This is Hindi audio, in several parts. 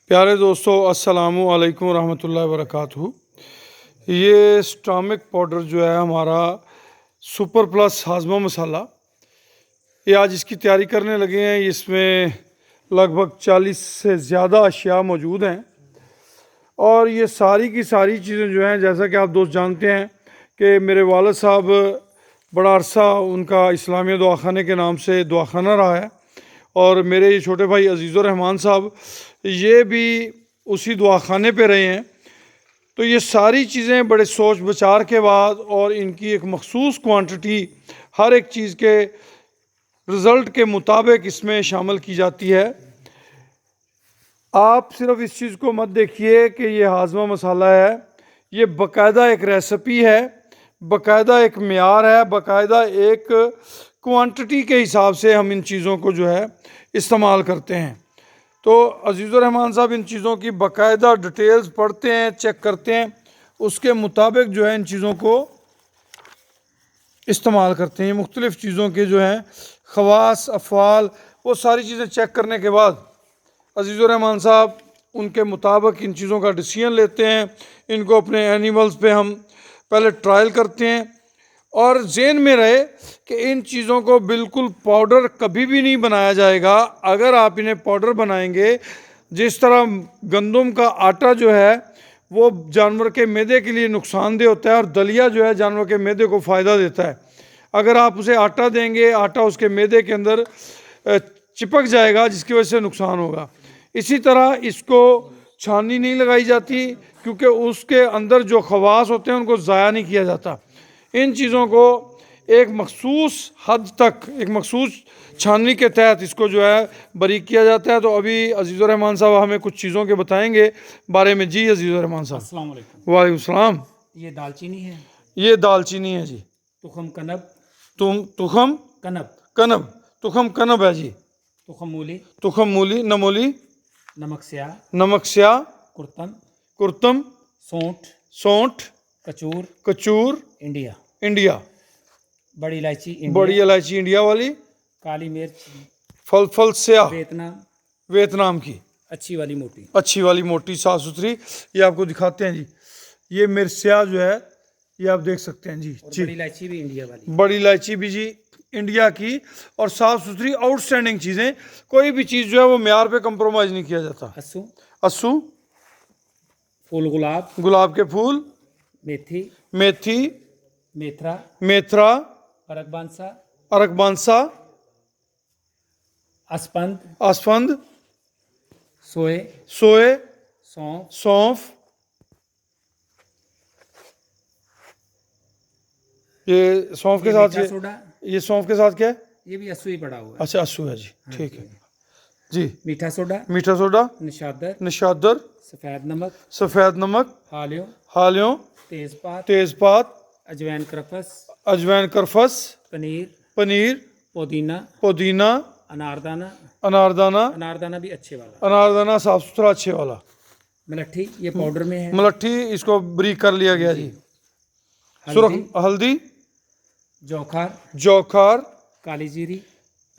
प्यारे दोस्तों, अस्सलाम वालेकुम रहमतुल्लाहि वबरकातुहू। ये स्टामिक पाउडर जो है हमारा सुपर प्लस हाँज़मा मसाला, ये आज इसकी तैयारी करने लगे हैं। इसमें लगभग 40 से ज़्यादा अशिया मौजूद हैं और ये सारी की सारी चीज़ें जो हैं, जैसा कि आप दोस्त जानते हैं कि मेरे वालिद साहब बड़ा अरसा उनका इस्लामिया दुआखाने के नाम से दुआखाना रहा है और मेरे ये छोटे भाई अजीज़ुर रहमान साहब ये भी उसी दुआखाने पे रहे हैं। तो ये सारी चीज़ें बड़े सोच विचार के बाद और इनकी एक मखसूस क्वांटिटी हर एक चीज़ के रिज़ल्ट के मुताबिक इसमें शामिल की जाती है। आप सिर्फ इस चीज़ को मत देखिए कि ये हाँज़मा मसाला है, ये बाकायदा एक रेसिपी है, बाकायदा एक मेयार है, बाकायदा एक क्वांटिटी के हिसाब से हम इन चीज़ों को जो है इस्तेमाल करते हैं। तो अजीज़ुर रहमान साहब इन चीज़ों की बाकायदा डिटेल्स पढ़ते हैं, चेक करते हैं, उसके मुताबिक जो है इन चीज़ों को इस्तेमाल करते हैं। मुख्तलिफ़ चीज़ों के जो हैं ख़वास अफ़आल वो सारी चीज़ें चेक करने के बाद अजीज़ुर रहमान साहब उनके मुताबिक इन चीज़ों का डिसीजन लेते हैं। इनको अपने एनिमल्स पे हम पहले ट्रायल करते हैं और ज़हन में रहे कि इन चीज़ों को बिल्कुल पाउडर कभी भी नहीं बनाया जाएगा। अगर आप इन्हें पाउडर बनाएंगे, जिस तरह गंदम का आटा जो है वो जानवर के मैदे के लिए नुकसानदेह होता है और दलिया जो है जानवर के मैदे को फ़ायदा देता है। अगर आप उसे आटा देंगे, आटा उसके मैदे के अंदर चिपक जाएगा जिसकी वजह से नुकसान होगा। इसी तरह इसको छाननी नहीं लगाई जाती क्योंकि उसके अंदर जो ख़वास होते हैं उनको ज़ाया नहीं किया जाता। इन चीज़ों को एक मखसूस हद तक, एक मखसूस छाननी के तहत इसको जो है बारीक किया जाता है। तो अभी अजीज़ुर रहमान साहब हमें कुछ चीज़ों के बताएंगे बारे में। जी अजीज़ुर रहमान साहब। अस्सलाम वालेकुम। वालेकुम सलाम। ये दालचीनी है, ये दालचीनी है जी। तुखम कनब, तुखम कनब, कनब, तुखम कनब है जी। तुखम मूली, तुखम मूली, नमोली, नमक स्याह, नमक स्याह, कुर्तम, कुर्तम, सौंठ, सौंठ, कचूर, कचूर, इंडिया, इंडिया, बड़ी इलायची इंडिया, बड़ी इलायची इंडिया वाली, काली मिर्च, फल स्याह वियतनाम, वियतनाम की, अच्छी वाली मोटी, अच्छी वाली मोटी साफ़ सुथरी। ये आपको दिखाते हैं जी। ये मिर्च स्याह जो है ये आप देख सकते हैं जी। जी, बड़ी इलायची भी इंडिया वाली, बड़ी इलायची भी जी इंडिया की और साफ़ सुथरी आउटस्टैंडिंग चीज़ें। कोई भी चीज़ जो है वो मेयार पे कंप्रोमाइज़ नहीं किया जाता। अस्सू, अस्सू, फूल गुलाब, गुलाब के फूल, मेथी, मेथी, मेथरा, मेथरा, अरकबांसा, अरकबांसा, अस्पंद, आसफंद, सोए, सोए, सौंफ, सौंफ। ये सौंफ के साथ मीठा सोडा, ये सौंफ के साथ क्या है? ये भी अस्सू ही पड़ा हुआ है। अच्छा अस्सू है जी, ठीक है जी। मीठा सोडा, मीठा सोडा, निशादर, निशादर, सफ़ेद नमक, सफ़ेद नमक, हालियों, हालियों, तेज़पात, तेज़पात, अजवैन करफस, अजवैन करफस, पनीर, पनीर, पुदीना, पुदीना, अनारदाना, अनारदाना, अनारदाना भी अच्छे वाला, अनारदाना साफ़ सुथरा अच्छे वाला, मलट्ठी ये पाउडर में है, मलट्ठी इसको ब्रीक कर लिया गया जी। सुरख, हल्दी, जौखार, जौखार, काली जीरी,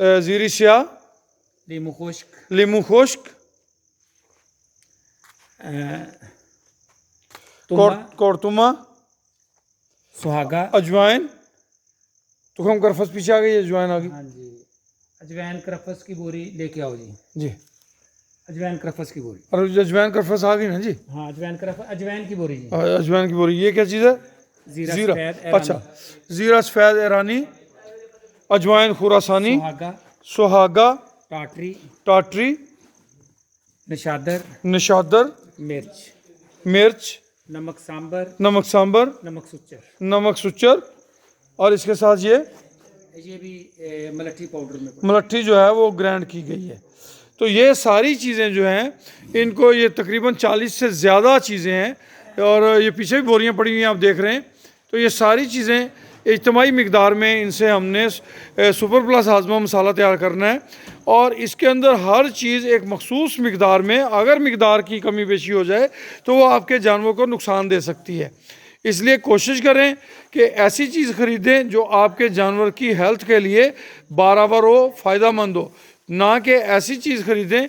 जीरी स्याह, लीमू खुश्क, लीमू खुश्क, तुम्बा, कोरतुमा, सुहागा, अजवाइन, तुखम करफस पीछे आ गई, अजवाइन आ गई हाँ जी, अजवैन करफस की बोरी लेके आओ जी, जी। अजवैन करफस की बोरी, और अजवाइन करफस आ गई ना जी। हाँ अजवैन करफस, अजवैन की बोरी जी, अजवाइन की बोरी। ये क्या चीज़ है? जीरा, जीरा, सफ़ेद, अच्छा, जीरा सफ़ेद ईरानी, अजवाइन खुरासानी, सुहागा, सुहागा, टाटरी, टाटरी, निशादर, निशादर, मिर्च, मिर्च, नमक सांबर, नमक सांबर, नमक सुच्चर, नमक सुच्चर और इसके साथ ये भी मलट्ठी पाउडर में मलट्ठी जो है वो ग्राइंड की गई है। तो ये सारी चीज़ें जो हैं इनको, ये तकरीबन 40 से ज़्यादा चीज़ें हैं और ये पीछे भी बोरियां पड़ी हुई हैं आप देख रहे हैं। तो ये सारी चीज़ें इज्तिमाई मिकदार में इनसे हमने सुपर प्लस हाँज़मा मसाला तैयार करना है और इसके अंदर हर चीज़ एक मखसूस मिकदार में, अगर मिकदार की कमी बेशी हो जाए तो वो आपके जानवर को नुकसान दे सकती है। इसलिए कोशिश करें कि ऐसी चीज़ ख़रीदें जो आपके जानवर की हेल्थ के लिए बराबर हो, फ़ायदा मंद हो, ना कि ऐसी चीज़ ख़रीदें